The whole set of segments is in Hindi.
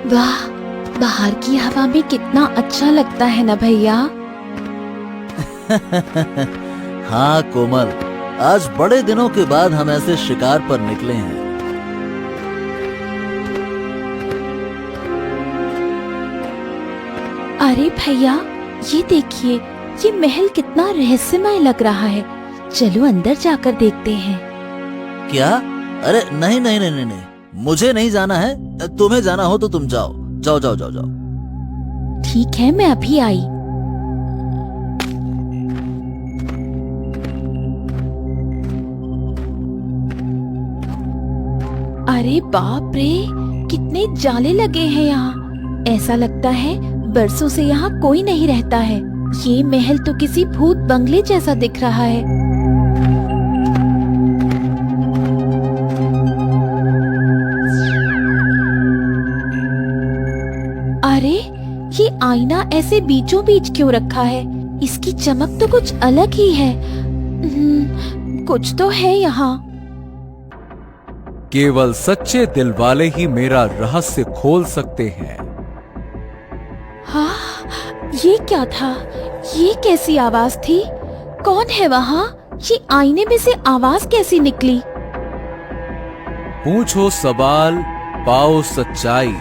वाह, बाहर की हवा में कितना अच्छा लगता है ना भैया। हाँ कोमल, आज बड़े दिनों के बाद हम ऐसे शिकार पर निकले हैं। अरे भैया, ये देखिए, ये महल कितना रहस्यमय लग रहा है। चलो अंदर जाकर देखते हैं। क्या? अरे नहीं नहीं नहीं नहीं नहीं, मुझे नहीं जाना है। तुम्हें जाना हो तो तुम जाओ जाओ जाओ जाओ जाओ। ठीक है, मैं अभी आई। अरे बाप रे, कितने जाले लगे हैं यहाँ। ऐसा लगता है बरसों से यहाँ कोई नहीं रहता है। ये महल तो किसी भूत बंगले जैसा दिख रहा है। अरे, ये आईना ऐसे बीचों बीच क्यों रखा है? इसकी चमक तो कुछ अलग ही है। कुछ तो है यहाँ। केवल सच्चे दिल वाले ही मेरा रहस्य खोल सकते हैं। हाँ, ये क्या था? ये कैसी आवाज थी? कौन है वहाँ? ये आईने में से आवाज कैसी निकली? पूछो सवाल, पाओ सच्चाई,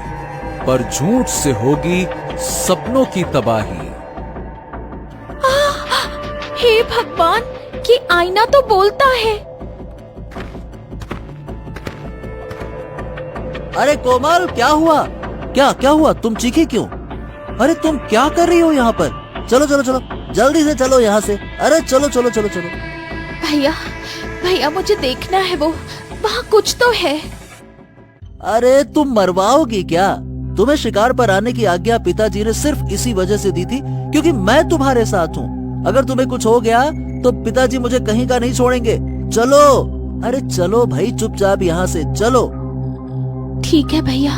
पर झूठ से होगी सपनों की तबाही। हे भगवान, ये आईना तो बोलता है। अरे कोमल, क्या हुआ? क्या क्या हुआ? तुम चीखी क्यों? अरे तुम क्या कर रही हो यहाँ पर? चलो चलो चलो, जल्दी से चलो यहाँ से। अरे चलो चलो चलो चलो। भैया, भैया, मुझे देखना है, वो वहाँ कुछ तो है। अरे तुम मरवाओगी क्या? तुम्हें शिकार पर आने की आज्ञा पिताजी ने सिर्फ इसी वजह से दी थी क्योंकि मैं तुम्हारे साथ हूँ। अगर तुम्हें कुछ हो गया तो पिताजी मुझे कहीं का नहीं छोड़ेंगे। चलो, अरे चलो भाई, चुपचाप यहाँ से चलो। ठीक है भैया,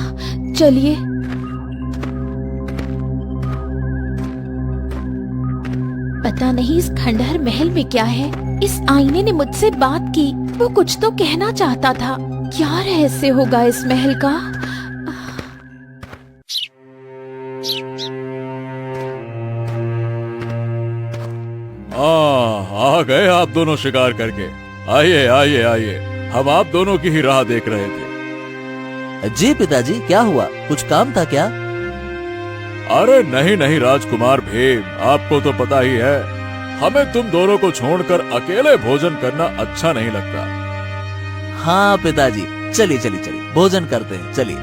चलिए। पता नहीं इस खंडहर महल में क्या है। इस आईने ने मुझसे बात की, वो कुछ तो कहना चाहता था। क्या रहस्य होगा इस महल का? आ गए आप दोनों शिकार करके। आइए आइए आइए, हम आप दोनों की ही राह देख रहे थे। जी पिताजी, क्या हुआ? कुछ काम था क्या? अरे नहीं नहीं राजकुमार भीम, आपको तो पता ही है, हमें तुम दोनों को छोड़कर अकेले भोजन करना अच्छा नहीं लगता। हाँ पिताजी, चलिए चलिए चलिए, भोजन करते हैं, चलिए।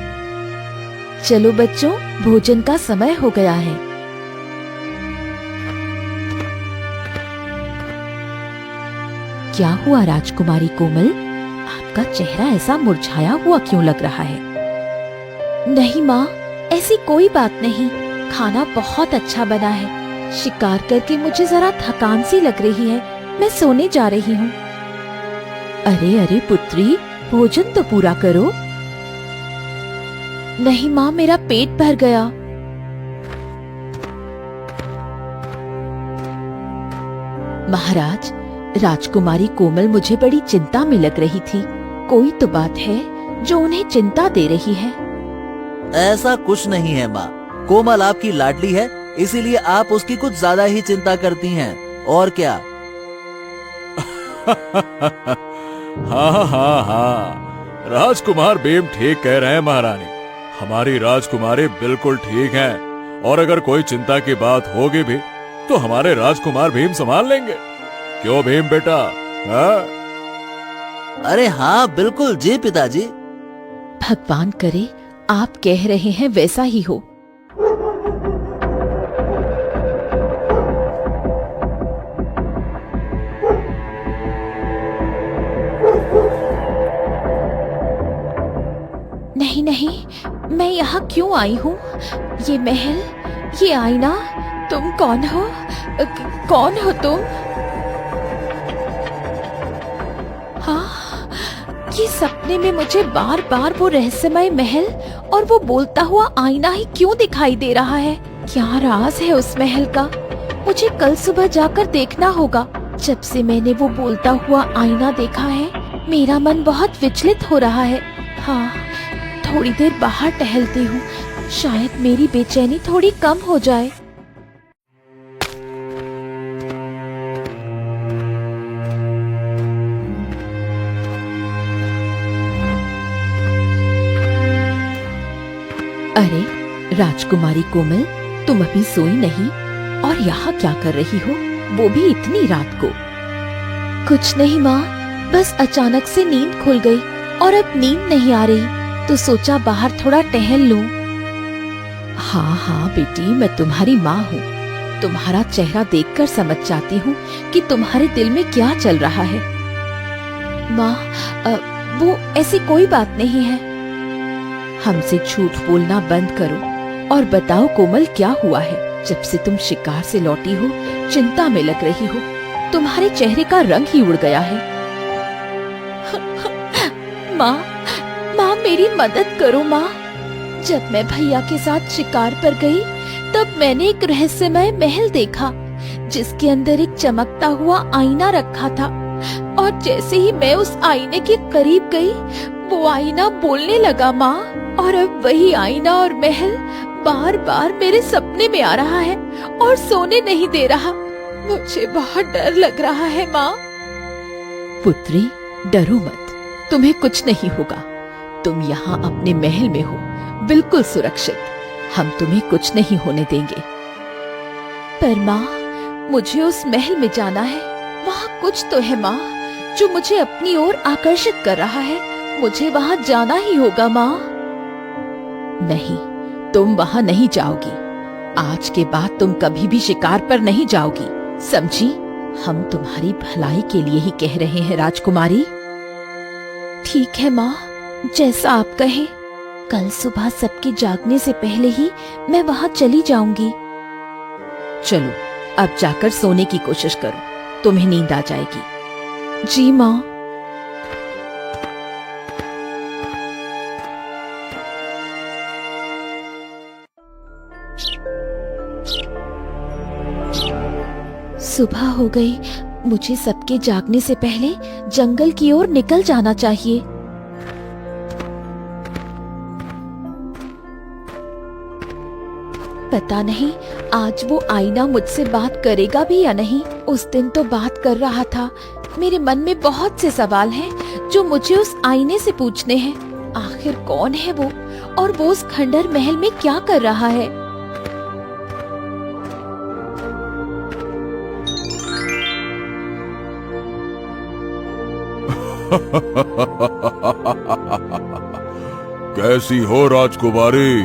चलो बच्चों, भोजन का समय हो गया है। क्या हुआ राजकुमारी कोमल? आपका चेहरा ऐसा मुरझाया हुआ क्यों लग रहा है? नहीं माँ, ऐसी कोई बात नहीं। खाना बहुत अच्छा बना है। शिकार करके मुझे जरा थकान सी लग रही है। मैं सोने जा रही हूँ। अरे अरे पुत्री, भोजन तो पूरा करो। नहीं माँ, मेरा पेट भर गया। महाराज, राजकुमारी कोमल मुझे बड़ी चिंता में लग रही थी। कोई तो बात है जो उन्हें चिंता दे रही है। ऐसा कुछ नहीं है माँ, कोमल आपकी लाडली है, इसीलिए आप उसकी कुछ ज्यादा ही चिंता करती हैं। और क्या? हाँ हाँ हाँ, राजकुमार भीम ठीक कह रहे हैं महारानी। हमारी राजकुमारी बिल्कुल ठीक हैं, और अगर कोई चिंता की बात होगी भी तो हमारे राजकुमार भीम संभाल लेंगे। क्यों भीम बेटा? हाँ? अरे हाँ बिल्कुल जी पिताजी। भगवान करे आप कह रहे हैं वैसा ही हो। नहीं नहीं, मैं यहाँ क्यों आई हूँ? ये महल, ये आईना, तुम कौन हो? कौन हो तुम? हाँ, ये सपने में मुझे बार बार वो रहस्यमय महल और वो बोलता हुआ आईना ही क्यों दिखाई दे रहा है? क्या राज है उस महल का? मुझे कल सुबह जाकर देखना होगा। जब से मैंने वो बोलता हुआ आईना देखा है, मेरा मन बहुत विचलित हो रहा है। हाँ, थोड़ी देर बाहर टहलती हूँ, शायद मेरी बेचैनी थोड़ी कम हो जाए। अरे राजकुमारी कोमल, तुम अभी सोई नहीं और यहाँ क्या कर रही हो, वो भी इतनी रात को? कुछ नहीं माँ, बस अचानक से नींद खुल गई और अब नींद नहीं आ रही, तो सोचा बाहर थोड़ा टहल लूं। हाँ हाँ बेटी, मैं तुम्हारी माँ हूँ। तुम्हारा चेहरा देखकर समझ जाती हूँ कि तुम्हारे दिल में क्या चल रहा है। माँ, वो ऐसी कोई बात नहीं है। हमसे झूठ बोलना बंद करो और बताओ कोमल, क्या हुआ है? जब से तुम शिकार से लौटी हो, चिंता में लग रही हो। तुम्हारे चेहरे का रंग ही उड़ गया है। माँ, मेरी मदद करो माँ। जब मैं भैया के साथ शिकार पर गई, तब मैंने एक रहस्यमय महल देखा, जिसके अंदर एक चमकता हुआ आईना रखा था। और जैसे ही मैं उस आईने के करीब गई, वो आईना बोलने लगा माँ। और अब वही आईना और महल बार बार मेरे सपने में आ रहा है और सोने नहीं दे रहा। मुझे बहुत डर लग रहा है माँ। पुत्री, डरो मत, तुम्हें कुछ नहीं होगा। तुम यहाँ अपने महल में हो, बिल्कुल सुरक्षित। हम तुम्हें कुछ नहीं होने देंगे। पर माँ, मुझे उस महल में जाना है। वहाँ कुछ तो है माँ, जो मुझे अपनी ओर आकर्षित कर रहा है। मुझे वहाँ जाना ही होगा माँ। नहीं, तुम वहाँ नहीं जाओगी। आज के बाद तुम कभी भी शिकार पर नहीं जाओगी, समझी? हम तुम्हारी भलाई के लिए ही कह रहे हैं राजकुमारी। ठीक है माँ, जैसा आप कहें। कल सुबह सबके जागने से पहले ही मैं वहाँ चली जाऊंगी। चलो, अब जाकर सोने की कोशिश करो, तुम्हें नींद आ जाएगी। जी माँ। सुबह हो गई। मुझे सबके जागने से पहले जंगल की ओर निकल जाना चाहिए। पता नहीं आज वो आईना मुझसे बात करेगा भी या नहीं। उस दिन तो बात कर रहा था। मेरे मन में बहुत से सवाल हैं जो मुझे उस आईने से पूछने हैं। आखिर कौन है वो, और वो उस खंडर महल में क्या कर रहा है? कैसी हो राजकुमारी?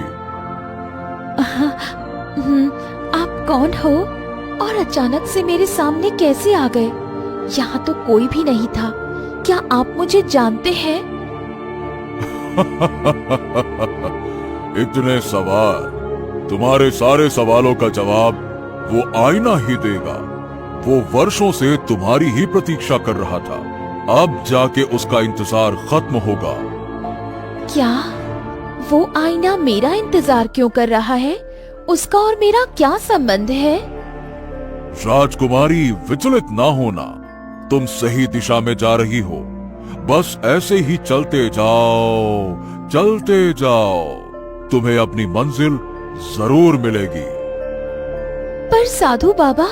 आप कौन हो और अचानक से मेरे सामने कैसे आ गए? यहाँ तो कोई भी नहीं था। क्या आप मुझे जानते हैं? इतने सवाल, तुम्हारे सारे सवालों का जवाब वो आईना ही देगा। वो वर्षों से तुम्हारी ही प्रतीक्षा कर रहा था। अब जाके उसका इंतजार खत्म होगा। क्या वो आईना मेरा इंतजार क्यों कर रहा है? उसका और मेरा क्या संबंध है? राजकुमारी, विचलित ना होना। तुम सही दिशा में जा रही हो। बस ऐसे ही चलते जाओ। तुम्हें अपनी मंजिल जरूर मिलेगी। पर साधु बाबा,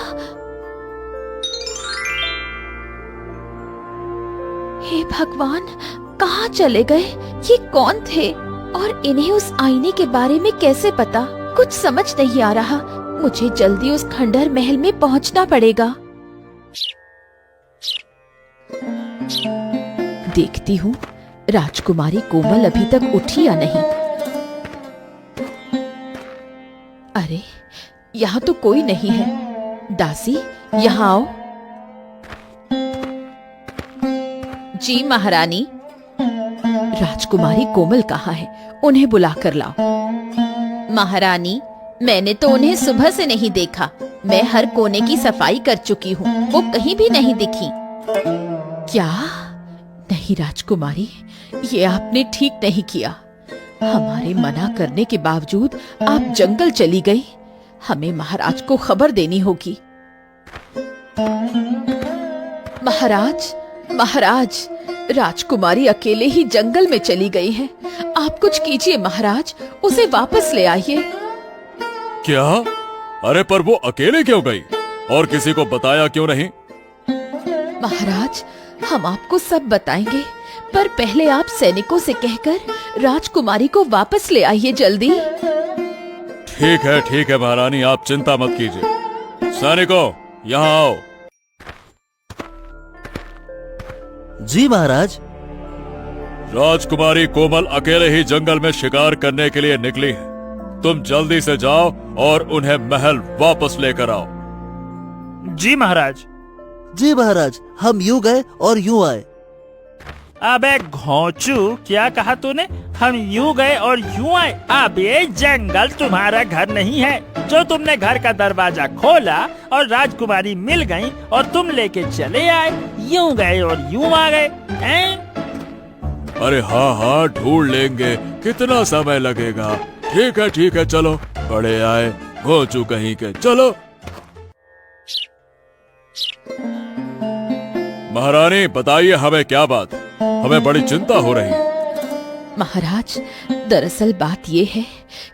हे भगवान, कहाँ चले गए? ये कौन थे और इन्हें उस आईने के बारे में कैसे पता? कुछ समझ नहीं आ रहा। मुझे जल्दी उस खंडर महल में पहुंचना पड़ेगा। देखती हूँ राजकुमारी कोमल अभी तक उठी या नहीं। अरे, यहाँ तो कोई नहीं है। दासी, यहाँ आओ। जी महारानी। राजकुमारी कोमल कहाँ है? उन्हें बुला कर लाओ। महारानी, मैंने तो उन्हें सुबह से नहीं देखा। मैं हर कोने की सफाई कर चुकी हूँ, वो कहीं भी नहीं दिखी। क्या? नहीं राजकुमारी, ये आपने ठीक नहीं किया। हमारे मना करने के बावजूद आप जंगल चली गई। हमें महाराज को खबर देनी होगी। महाराज, राजकुमारी अकेले ही जंगल में चली गई है। आप कुछ कीजिए महाराज, उसे वापस ले आइए। क्या? अरे पर वो अकेले क्यों गई और किसी को बताया क्यों नहीं? महाराज, हम आपको सब बताएंगे, पर पहले आप सैनिकों से कहकर राजकुमारी को वापस ले आइए जल्दी। ठीक है महारानी, आप चिंता मत कीजिए। सैनिकों, यहाँ आओ। जी महाराज। राजकुमारी कोमल अकेले ही जंगल में शिकार करने के लिए निकली है। तुम जल्दी से जाओ और उन्हें महल वापस लेकर आओ। जी महाराज। जी महाराज, हम यूं गए और यूं आए। अबे घोंचू, क्या कहा तूने? हम यूं गए और यूं आए? अब ये जंगल तुम्हारा घर नहीं है, जो तुमने घर का दरवाजा खोला और राजकुमारी मिल गई और तुम लेके चले आए। यूं गए और यूं आ गए हैं? अरे हाँ, ढूंढ लेंगे, कितना समय लगेगा। ठीक है, चलो। बड़े आए घोंचू कहीं के, चलो। महारानी, बताइए हमें क्या बात है? हमें बड़ी चिंता हो रही है। महाराज, दरअसल बात ये है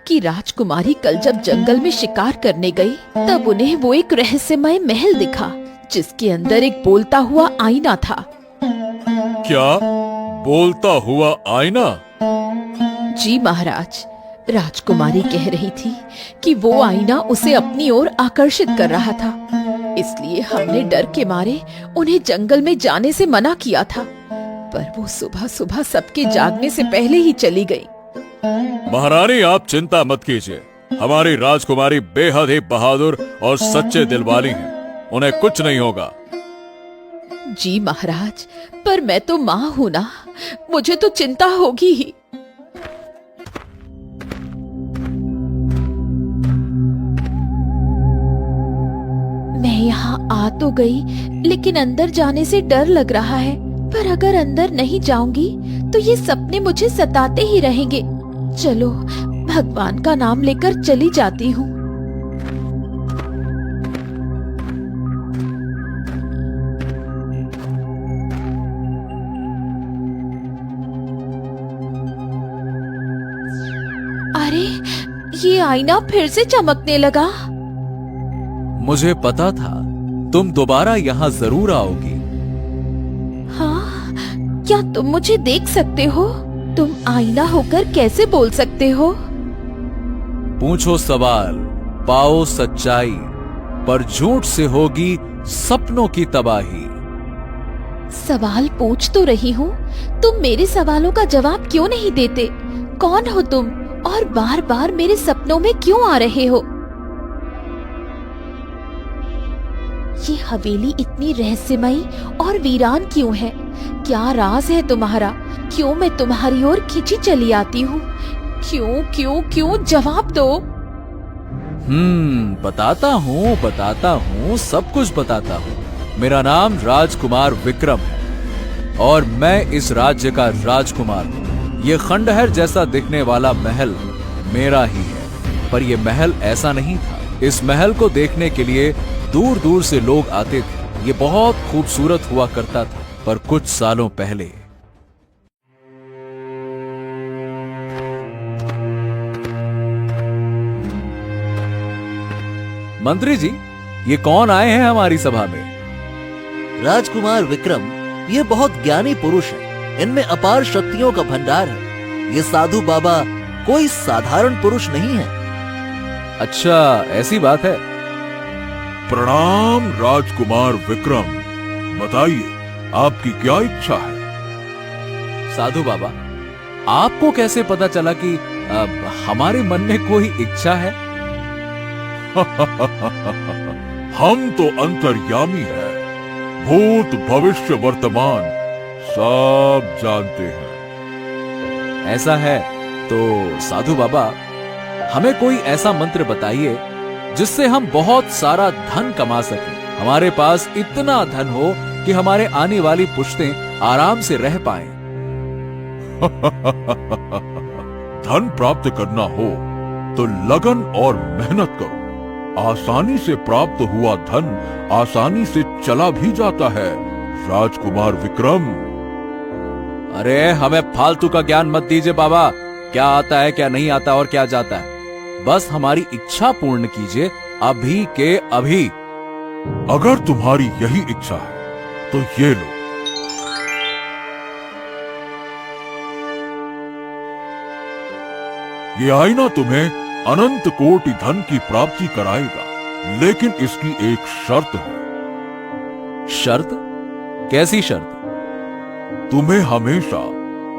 कि राजकुमारी कल जब जंगल में शिकार करने गई, तब उन्हें वो एक रहस्यमय महल दिखा, जिसके अंदर एक बोलता हुआ आईना था। क्या? बोलता हुआ आईना? जी महाराज, राजकुमारी कह रही थी कि वो आईना उसे अपनी ओर आकर्षित कर रहा था, इसलिए हमने डर के मारे उन्हें जंगल में जाने से मना किया था, पर वो सुबह सुबह सबके जागने से पहले ही चली गई। महारानी, आप चिंता मत कीजिए। हमारी राजकुमारी बेहद ही बहादुर और सच्चे दिल वाली हैं। उन्हें कुछ नहीं होगा। जी महाराज, पर मैं तो माँ हूँ ना, मुझे तो चिंता होगी ही। मैं यहाँ आ तो गई, लेकिन अंदर जाने से डर लग रहा है। पर अगर अंदर नहीं जाऊंगी तो ये सपने मुझे सताते ही रहेंगे। चलो, भगवान का नाम लेकर चली जाती हूँ। अरे, ये आईना फिर से चमकने लगा। मुझे पता था तुम दोबारा यहाँ जरूर आओगी। हाँ, क्या तुम मुझे देख सकते हो? तुम आईना होकर कैसे बोल सकते हो? पूछो सवाल, पाओ सच्चाई, पर झूठ से होगी सपनों की तबाही। सवाल पूछ तो रही हूँ, तुम मेरे सवालों का जवाब क्यों नहीं देते? कौन हो तुम और बार बार मेरे सपनों में क्यों आ रहे हो? ये हवेली इतनी रहस्यमयी और वीरान क्यों है? क्या राज है तुम्हारा? क्यों मैं तुम्हारी ओर खिंची चली आती हूँ? क्यों क्यों क्यों? जवाब दो। बताता हूँ, सब कुछ बताता हूँ। मेरा नाम राजकुमार विक्रम है और मैं इस राज्य का राजकुमार हूँ। ये खंडहर जैसा दिखने वाला महल मेरा ही है, पर यह महल ऐसा नहीं था। इस महल को देखने के लिए दूर दूर से लोग आते थे। ये बहुत खूबसूरत हुआ करता था, पर कुछ सालों पहले मंत्री जी, ये कौन आए हैं हमारी सभा में? राजकुमार विक्रम, ये बहुत ज्ञानी पुरुष है। इनमें अपार शक्तियों का भंडार है। ये साधु बाबा कोई साधारण पुरुष नहीं है। अच्छा, ऐसी बात है। प्रणाम राजकुमार विक्रम, बताइए आपकी क्या इच्छा है? साधु बाबा, आपको कैसे पता चला कि हमारे मन में कोई इच्छा है? हम तो अंतर्यामी हैं, भूत भविष्य वर्तमान सब जानते हैं। ऐसा है तो साधु बाबा, हमें कोई ऐसा मंत्र बताइए जिससे हम बहुत सारा धन कमा सकें। हमारे पास इतना धन हो कि हमारे आने वाली पुश्तें आराम से रह पाएं। धन प्राप्त करना हो तो लगन और मेहनत करो। आसानी से प्राप्त हुआ धन आसानी से चला भी जाता है राजकुमार विक्रम। अरे, हमें फालतू का ज्ञान मत दीजिए बाबा। क्या आता है, क्या नहीं आता और क्या जाता है। बस हमारी इच्छा पूर्ण कीजिए अभी के अभी। अगर तुम्हारी यही इच्छा है तो ये लो। ये आईना तुम्हें अनंत कोटि धन की प्राप्ति कराएगा, लेकिन इसकी एक शर्त है। शर्त? कैसी शर्त? तुम्हें हमेशा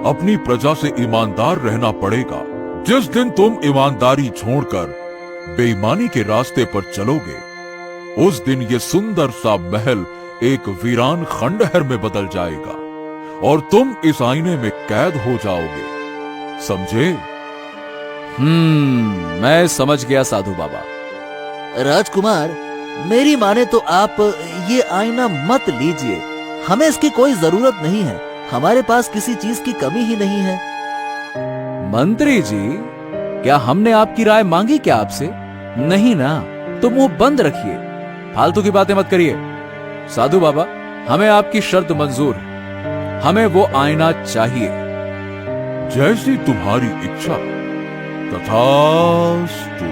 अपनी प्रजा से ईमानदार रहना पड़ेगा। जिस दिन तुम ईमानदारी छोड़कर बेईमानी के रास्ते पर चलोगे, उस दिन ये सुंदर सा महल एक वीरान खंडहर में बदल जाएगा और तुम इस आईने में कैद हो जाओगे। समझे? मैं समझ गया साधु बाबा। राजकुमार, मेरी माने तो आप ये आईना मत लीजिए। हमें इसकी कोई जरूरत नहीं है। हमारे पास किसी चीज की कमी ही नहीं है। मंत्री जी, क्या हमने आपकी राय मांगी क्या आपसे? नहीं ना, तो मुंह बंद रखिए, फालतू की बातें मत करिए। साधु बाबा, हमें आपकी शर्त मंजूर है। हमें वो आईना चाहिए। जैसी तुम्हारी इच्छा तथास्तु।